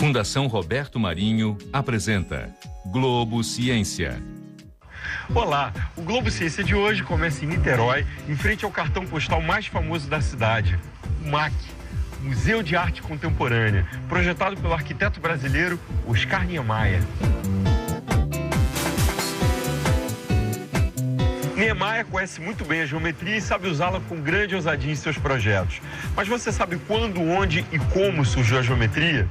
Fundação Roberto Marinho apresenta Globo Ciência. Olá, o Globo Ciência de hoje começa em Niterói, em frente ao cartão postal mais famoso da cidade, o MAC, Museu de Arte Contemporânea, projetado pelo arquiteto brasileiro Oscar Niemeyer. Niemeyer conhece muito bem a geometria e sabe usá-la com grande ousadia em seus projetos. Mas você sabe quando, onde e como surgiu a geometria?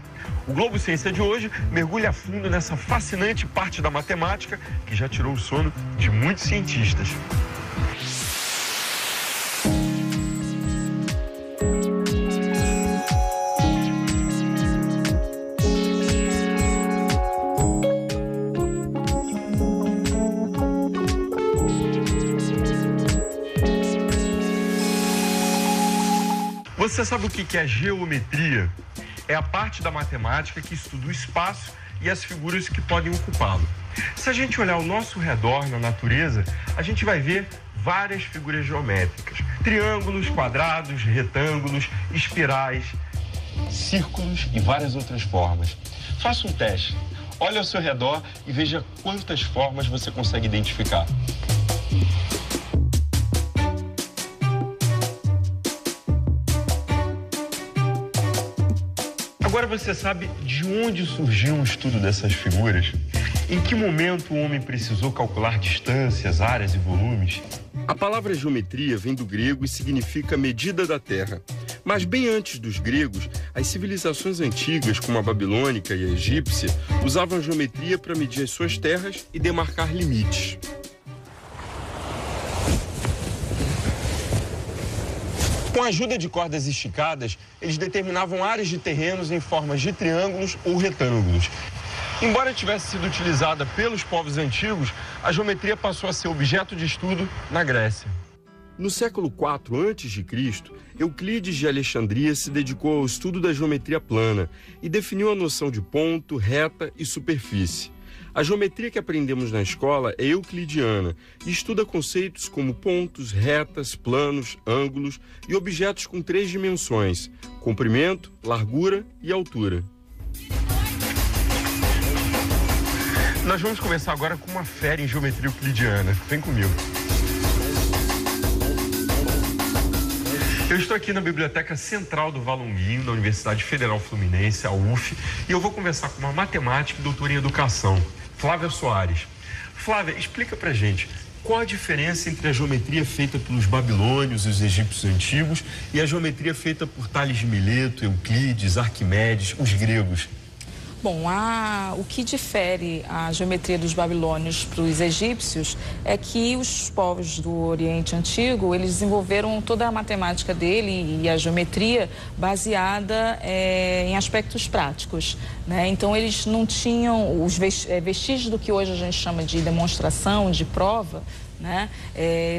O Globo Ciência de hoje mergulha a fundo nessa fascinante parte da matemática que já tirou o sono de muitos cientistas. Você sabe o que é geometria? É a parte da matemática que estuda o espaço e as figuras que podem ocupá-lo. Se a gente olhar ao nosso redor na natureza, a gente vai ver várias figuras geométricas. Triângulos, quadrados, retângulos, espirais, círculos e várias outras formas. Faça um teste. Olhe ao seu redor e veja quantas formas você consegue identificar. Agora você sabe de onde surgiu o estudo dessas figuras? Em que momento o homem precisou calcular distâncias, áreas e volumes? A palavra geometria vem do grego e significa medida da terra. Mas bem antes dos gregos, as civilizações antigas, como a babilônica e a egípcia, usavam a geometria para medir as suas terras e demarcar limites. Com a ajuda de cordas esticadas, eles determinavam áreas de terrenos em formas de triângulos ou retângulos. Embora tivesse sido utilizada pelos povos antigos, a geometria passou a ser objeto de estudo na Grécia. No século IV a.C., Euclides de Alexandria se dedicou ao estudo da geometria plana e definiu a noção de ponto, reta e superfície. A geometria que aprendemos na escola é euclidiana e estuda conceitos como pontos, retas, planos, ângulos e objetos com 3 dimensões: comprimento, largura e altura. Nós vamos começar agora com uma fera em geometria euclidiana. Vem comigo. Eu estou aqui na Biblioteca Central do Valonguinho, da Universidade Federal Fluminense, a UF, e eu vou conversar com uma matemática e doutora em educação, Flávia Soares. Flávia, explica pra gente qual a diferença entre a geometria feita pelos babilônios e os egípcios antigos e a geometria feita por Tales de Mileto, Euclides, Arquimedes, os gregos. Bom, o que difere a geometria dos babilônios para os egípcios é que os povos do Oriente Antigo, eles desenvolveram toda a matemática dele e a geometria baseada em aspectos práticos, né? Então, eles não tinham os vestígios do que hoje a gente chama de demonstração, de prova, né?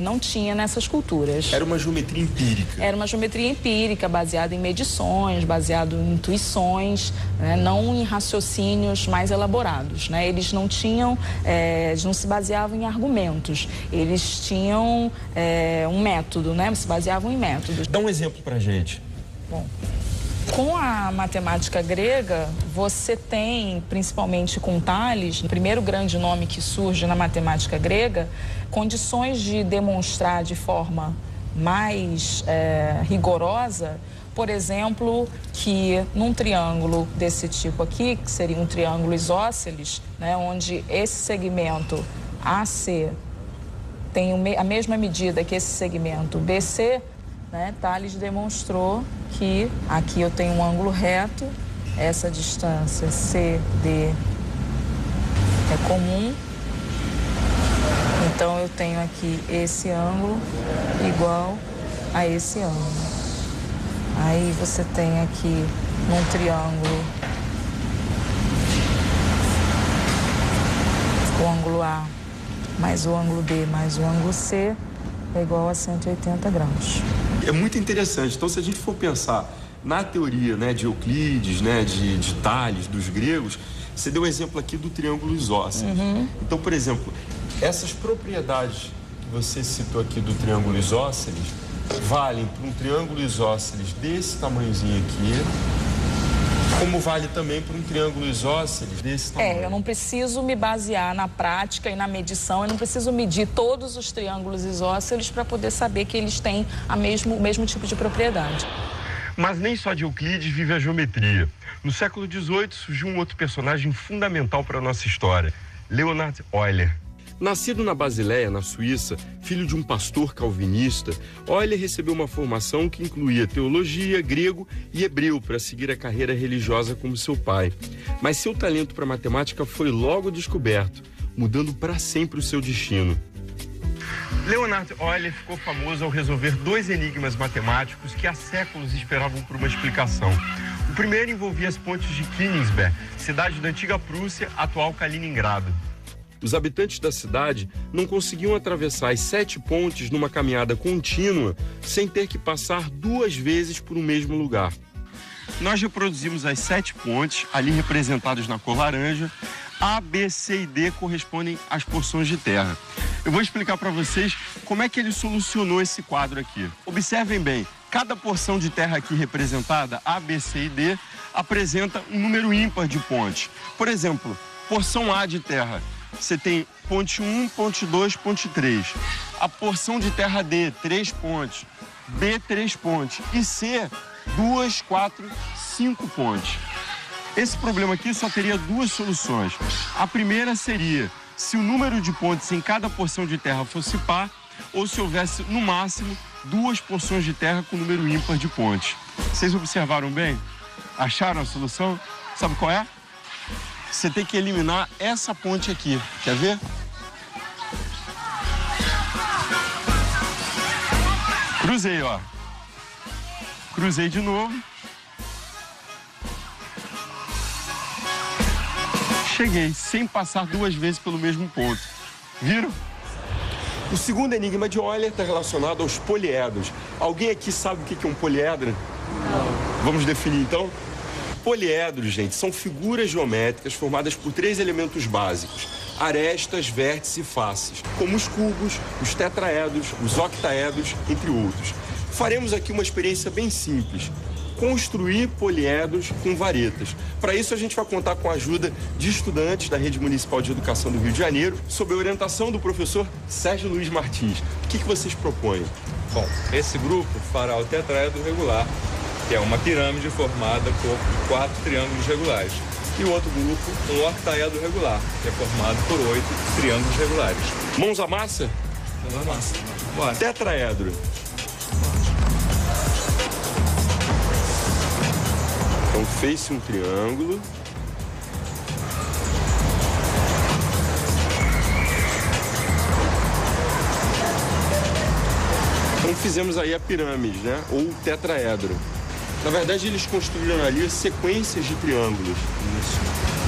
Não tinha nessas culturas. Era uma geometria empírica. Era uma geometria empírica, baseada em medições, baseada em intuições, né? Não em raciocínios mais elaborados, né? Eles não tinham, eles não se baseavam em argumentos, eles tinham um método, né? Se baseavam em métodos. Dá um exemplo pra gente. Bom, com a matemática grega, você tem, principalmente com Tales, o primeiro grande nome que surge na matemática grega, condições de demonstrar de forma mais rigorosa, por exemplo, que num triângulo desse tipo aqui, que seria um triângulo isósceles, né, onde esse segmento AC tem a mesma medida que esse segmento BC, né, Tales demonstrou que aqui eu tenho um ângulo reto, essa distância CD é comum, então eu tenho aqui esse ângulo igual a esse ângulo. Aí você tem aqui num triângulo o ângulo A mais o ângulo B mais o ângulo C é igual a 180 graus. É muito interessante. Então, se a gente for pensar na teoria, né, de Euclides, né, de Tales, dos gregos, você deu um exemplo aqui do triângulo isósceles. Então, por exemplo, essas propriedades que você citou aqui do triângulo isósceles valem para um triângulo isósceles desse tamanhozinho aqui Como vale também para um triângulo isósceles desse tamanho. Eu não preciso me basear na prática e na medição, eu não preciso medir todos os triângulos isósceles para poder saber que eles têm o mesmo tipo de propriedade. Mas nem só de Euclides vive a geometria. No século XVIII surgiu um outro personagem fundamental para a nossa história, Leonhard Euler. Nascido na Basileia, na Suíça, filho de um pastor calvinista, Euler recebeu uma formação que incluía teologia, grego e hebreu para seguir a carreira religiosa como seu pai. Mas seu talento para matemática foi logo descoberto, mudando para sempre o seu destino. Leonhard Euler ficou famoso ao resolver 2 enigmas matemáticos que há séculos esperavam por uma explicação. O primeiro envolvia as pontes de Königsberg, cidade da antiga Prússia, atual Kaliningrado. Os habitantes da cidade não conseguiam atravessar as 7 pontes numa caminhada contínua sem ter que passar 2 vezes por um mesmo lugar. Nós reproduzimos as 7 pontes, ali representadas na cor laranja. A, B, C e D correspondem às porções de terra. Eu vou explicar para vocês como é que ele solucionou esse quadro aqui. Observem bem, cada porção de terra aqui representada, A, B, C e D, apresenta um número ímpar de pontes. Por exemplo, porção A de terra. Você tem ponte 1, ponte 2, ponte 3. A porção de terra D, 3 pontes. B, 3 pontes. E C, 2, 4, 5 pontes. Esse problema aqui só teria 2 soluções. A primeira seria se o número de pontes em cada porção de terra fosse par, ou se houvesse, no máximo, 2 porções de terra com número ímpar de pontes. Vocês observaram bem? Acharam a solução? Sabe qual é? Você tem que eliminar essa ponte aqui. Quer ver? Cruzei, ó. Cruzei de novo. Cheguei, sem passar 2 vezes pelo mesmo ponto. Viram? O segundo enigma de Euler está relacionado aos poliedros. Alguém aqui sabe o que é um poliedro? Não. Vamos definir, então? Poliedros, gente, são figuras geométricas formadas por 3 elementos básicos: arestas, vértices e faces, como os cubos, os tetraedros, os octaedros, entre outros. Faremos aqui uma experiência bem simples: construir poliedros com varetas. Para isso, a gente vai contar com a ajuda de estudantes da Rede Municipal de Educação do Rio de Janeiro, sob a orientação do professor Sérgio Luiz Martins. O que vocês propõem? Bom, esse grupo fará o tetraedro regular, que é uma pirâmide formada por 4 triângulos regulares. E o outro grupo, um octaedro regular, que é formado por 8 triângulos regulares. Mãos à massa? Mãos à massa. Bora. Tetraedro. Então, fez-se um triângulo. Então, fizemos aí a pirâmide, né? Ou o tetraedro. Na verdade, eles construíram ali sequências de triângulos. Isso.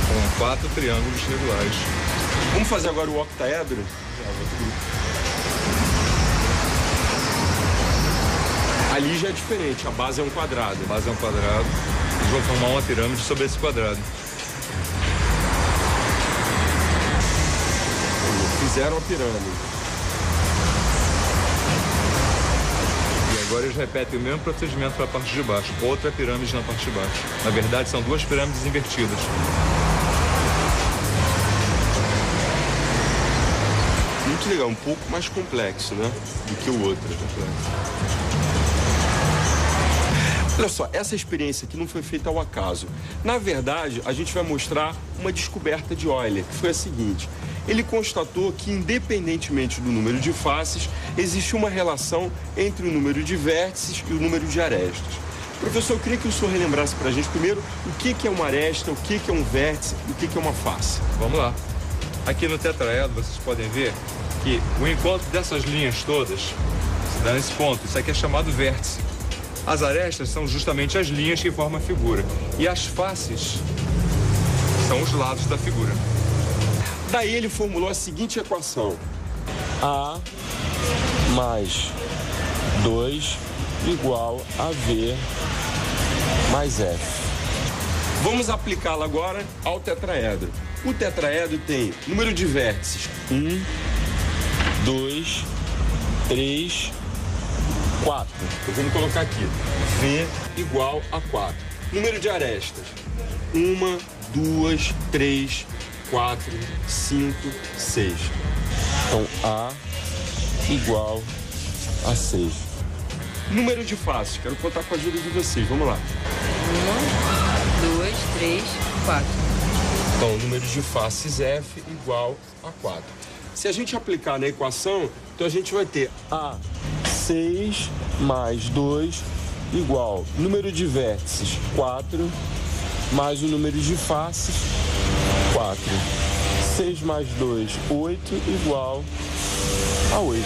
Com 4 triângulos regulares. Vamos fazer agora o octaedro? Ali já é diferente, a base é um quadrado. A base é um quadrado. Eles vão formar uma pirâmide sobre esse quadrado. Fizeram a pirâmide. Agora eles repetem o mesmo procedimento para a parte de baixo. Outra pirâmide na parte de baixo. Na verdade, são 2 pirâmides invertidas. Muito legal, um pouco mais complexo, né? Do que o outro. Olha só, essa experiência aqui não foi feita ao acaso. Na verdade, a gente vai mostrar uma descoberta de Euler, que foi a seguinte: ele constatou que, independentemente do número de faces, existe uma relação entre o número de vértices e o número de arestas. Professor, eu queria que o senhor relembrasse para a gente primeiro o que é uma aresta, o que é um vértice e o que é uma face. Vamos lá. Aqui no tetraedro, vocês podem ver que o encontro dessas linhas todas se dá nesse ponto. Isso aqui é chamado vértice. As arestas são justamente as linhas que formam a figura. E as faces são os lados da figura. Daí ele formulou a seguinte equação: A mais 2 igual a V mais F. Vamos aplicá-la agora ao tetraedro. O tetraedro tem número de vértices 1, 2, 3, 4. Então vamos colocar aqui: V igual a 4. Número de arestas 1, 2, 3, 4, 5, 6. Então, A igual a 6. Número de faces, quero contar com a ajuda de vocês, vamos lá. 1, 2, 3, 4. Então, número de faces F igual a 4. Se a gente aplicar na equação, então a gente vai ter A 6 mais 2 igual número de vértices 4 mais o número de faces 4. 6 mais 2, 8 igual a 8.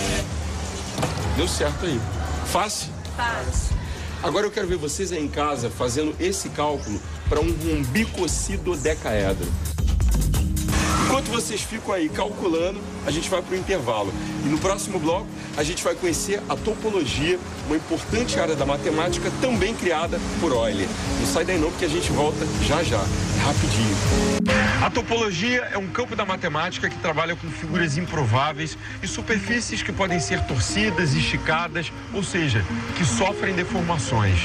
Deu certo aí. Fácil? Fácil. Agora eu quero ver vocês aí em casa fazendo esse cálculo para um rombicossidodecaedro. Enquanto vocês ficam aí calculando, a gente vai para o intervalo. E no próximo bloco, a gente vai conhecer a topologia, uma importante área da matemática também criada por Euler. Não sai daí não, porque a gente volta já já. É rapidinho. A topologia é um campo da matemática que trabalha com figuras improváveis e superfícies que podem ser torcidas, esticadas, ou seja, que sofrem deformações.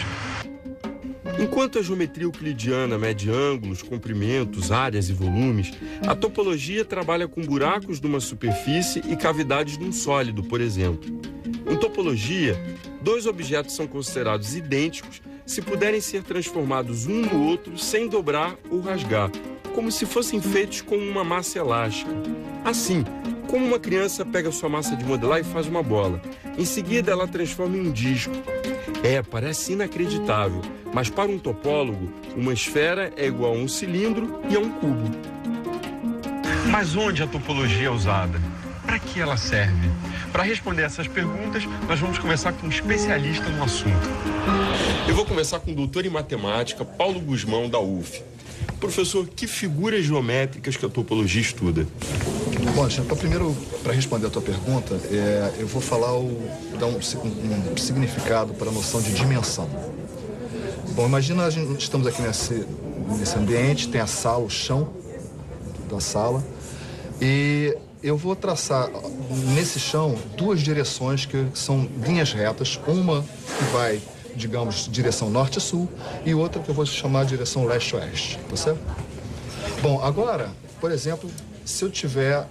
Enquanto a geometria euclidiana mede ângulos, comprimentos, áreas e volumes, a topologia trabalha com buracos de uma superfície e cavidades de um sólido, por exemplo. Em topologia, dois objetos são considerados idênticos se puderem ser transformados um no outro sem dobrar ou rasgar, como se fossem feitos com uma massa elástica. Assim, como uma criança pega sua massa de modelar e faz uma bola. Em seguida, ela transforma em um disco. Parece inacreditável, mas para um topólogo, uma esfera é igual a um cilindro e a um cubo. Mas onde a topologia é usada? Para que ela serve? Para responder essas perguntas, nós vamos conversar com um especialista no assunto. Eu vou conversar com o doutor em matemática, Paulo Guzmão, da UF. Professor, que figuras geométricas que a topologia estuda? Bom, então, primeiro, para responder a tua pergunta, eu vou dar um significado para a noção de dimensão. Bom, imagina estamos aqui nesse ambiente, tem a sala, o chão da sala, e eu vou traçar nesse chão duas direções que são linhas retas, uma que vai, digamos, direção norte-sul e outra que eu vou chamar de direção leste-oeste, tá certo? Bom, agora, por exemplo, se eu estiver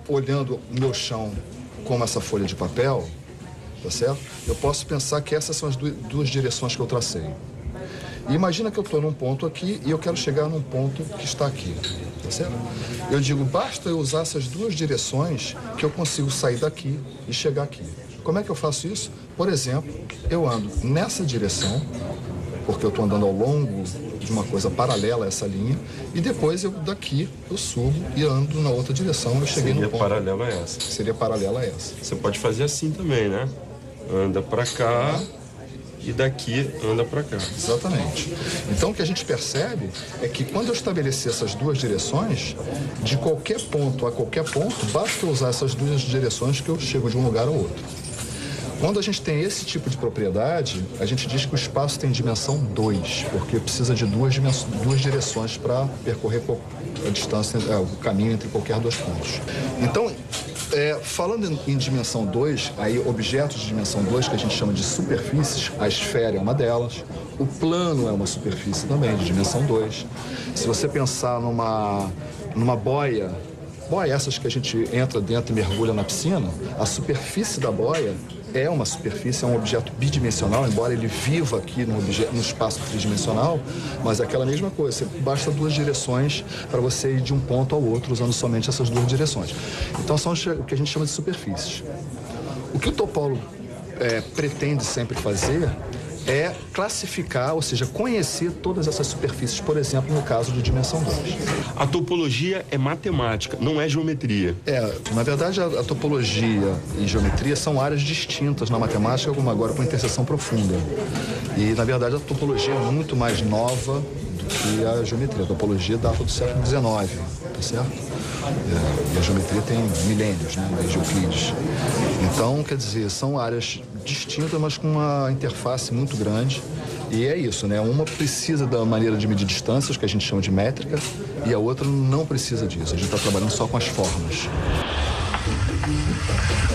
olhando o meu chão como essa folha de papel, tá certo? Eu posso pensar que essas são as duas direções que eu tracei. E imagina que eu estou num ponto aqui e eu quero chegar num ponto que está aqui, tá certo? Eu digo, basta eu usar essas duas direções que eu consigo sair daqui e chegar aqui. Como é que eu faço isso? Por exemplo, eu ando nessa direção, porque eu estou andando ao longo de uma coisa paralela a essa linha, e depois daqui eu subo e ando na outra direção e eu cheguei no ponto. Seria paralela a essa. Seria paralela a essa. Você pode fazer assim também, né? Anda para cá e daqui anda para cá. Exatamente. Então o que a gente percebe é que quando eu estabelecer essas duas direções, de qualquer ponto a qualquer ponto, basta eu usar essas duas direções que eu chego de um lugar ao outro. Quando a gente tem esse tipo de propriedade, a gente diz que o espaço tem dimensão 2, porque precisa de duas direções para percorrer a distância, o caminho entre qualquer dois pontos. Então, falando em dimensão 2, aí objetos de dimensão 2, que a gente chama de superfícies, a esfera é uma delas, o plano é uma superfície também de dimensão 2. Se você pensar numa boia essas que a gente entra dentro e mergulha na piscina, a superfície da boia é uma superfície, é um objeto bidimensional, embora ele viva aqui no espaço tridimensional, mas é aquela mesma coisa, basta duas direções para você ir de um ponto ao outro usando somente essas duas direções. Então são o que a gente chama de superfícies. O que o topólogo pretende sempre fazer é classificar, ou seja, conhecer todas essas superfícies, por exemplo, no caso de dimensão 2. A topologia é matemática, não é geometria. Na verdade, a topologia e geometria são áreas distintas na matemática, como agora com interseção profunda. E, na verdade, a topologia é muito mais nova do que a geometria. A topologia data do século XIX, tá certo? E a geometria tem milênios, né, desde Euclides. Então, quer dizer, são áreas distintas, mas com uma interface muito grande. E é isso, né? Uma precisa da maneira de medir distâncias, que a gente chama de métrica, e a outra não precisa disso. A gente está trabalhando só com as formas.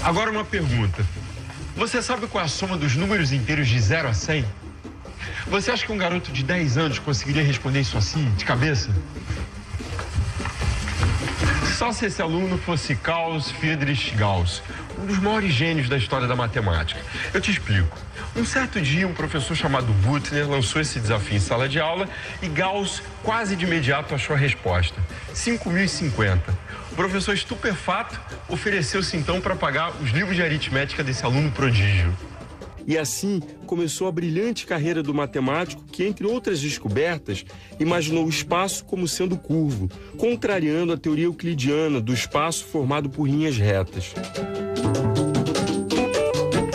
Agora uma pergunta. Você sabe qual é a soma dos números inteiros de 0 a 100? Você acha que um garoto de 10 anos conseguiria responder isso assim, de cabeça? Só se esse aluno fosse Carl Friedrich Gauss, um dos maiores gênios da história da matemática. Eu te explico. Um certo dia, um professor chamado Büttner lançou esse desafio em sala de aula e Gauss quase de imediato achou a resposta: 5.050. O professor, estupefato, ofereceu-se então para pagar os livros de aritmética desse aluno prodígio. E assim começou a brilhante carreira do matemático que, entre outras descobertas, imaginou o espaço como sendo curvo, contrariando a teoria euclidiana do espaço formado por linhas retas.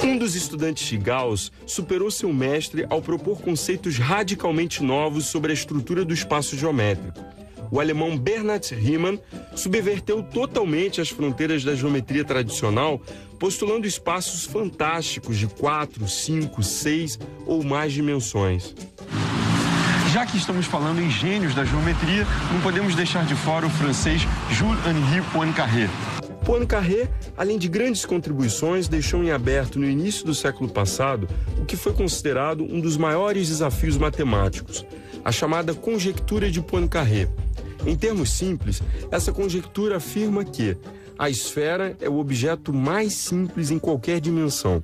Um dos estudantes de Gauss superou seu mestre ao propor conceitos radicalmente novos sobre a estrutura do espaço geométrico. O alemão Bernhard Riemann subverteu totalmente as fronteiras da geometria tradicional, postulando espaços fantásticos de 4, 5, 6 ou mais dimensões. Já que estamos falando em gênios da geometria, não podemos deixar de fora o francês Jules-Henri Poincaré. Poincaré, além de grandes contribuições, deixou em aberto no início do século passado o que foi considerado um dos maiores desafios matemáticos, a chamada conjectura de Poincaré. Em termos simples, essa conjectura afirma que a esfera é o objeto mais simples em qualquer dimensão.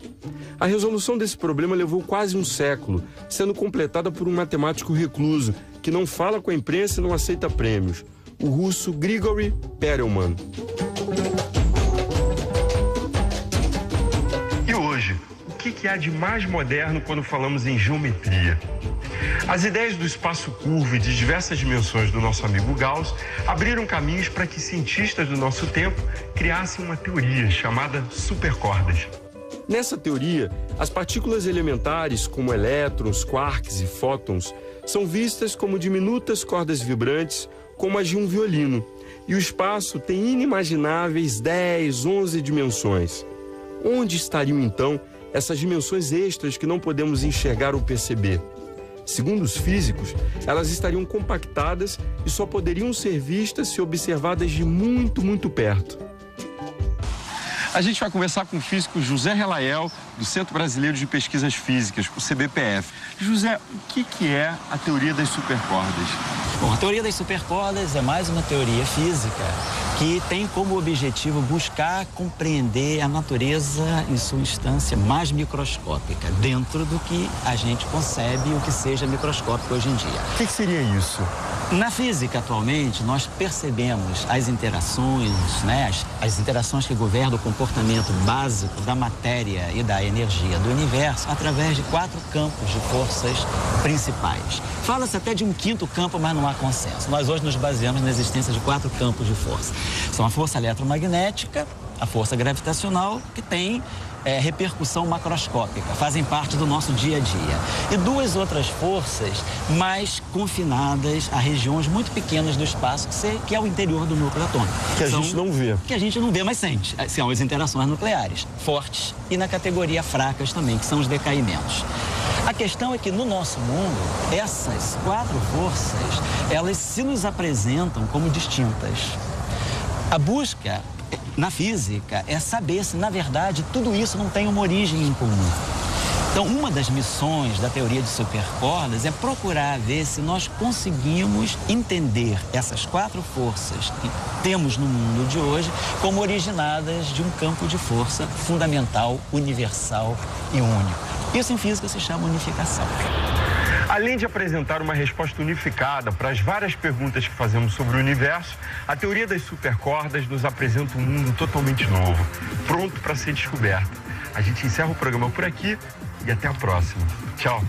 A resolução desse problema levou quase um século, sendo completada por um matemático recluso que não fala com a imprensa e não aceita prêmios, o russo Grigori Perelman. E hoje, o que há de mais moderno quando falamos em geometria? As ideias do espaço curvo e de diversas dimensões do nosso amigo Gauss abriram caminhos para que cientistas do nosso tempo criassem uma teoria chamada supercordas. Nessa teoria, as partículas elementares, como elétrons, quarks e fótons, são vistas como diminutas cordas vibrantes, como as de um violino, e o espaço tem inimagináveis 10, 11 dimensões. Onde estariam, então, essas dimensões extras que não podemos enxergar ou perceber? Segundo os físicos, elas estariam compactadas e só poderiam ser vistas se observadas de muito, muito perto. A gente vai conversar com o físico José Relael, do Centro Brasileiro de Pesquisas Físicas, o CBPF. José, o que é a teoria das supercordas? Bom, a teoria das supercordas é mais uma teoria física que tem como objetivo buscar compreender a natureza em sua instância mais microscópica, dentro do que a gente concebe o que seja microscópico hoje em dia. O que seria isso? Na física, atualmente, nós percebemos as interações, as interações que governam o comportamento básico da matéria e da energia do universo através de 4 campos de forças principais. Fala-se até de um 5º campo, mas não há consenso. Nós hoje nos baseamos na existência de 4 campos de força. São a força eletromagnética, a força gravitacional, que tem repercussão macroscópica, fazem parte do nosso dia a dia. E 2 outras forças mais confinadas a regiões muito pequenas do espaço, que é o interior do núcleo atômico. Que a gente não vê. Que a gente não vê, mas sente. São as interações nucleares, fortes, e na categoria fracas também, que são os decaimentos. A questão é que no nosso mundo, essas 4 forças, elas se nos apresentam como distintas. A busca na física é saber se, na verdade, tudo isso não tem uma origem em comum. Então, uma das missões da teoria de supercordas é procurar ver se nós conseguimos entender essas 4 forças que temos no mundo de hoje como originadas de um campo de força fundamental, universal e único. Isso em física se chama unificação. Além de apresentar uma resposta unificada para as várias perguntas que fazemos sobre o universo, a teoria das supercordas nos apresenta um mundo totalmente novo, pronto para ser descoberto. A gente encerra o programa por aqui e até a próxima. Tchau!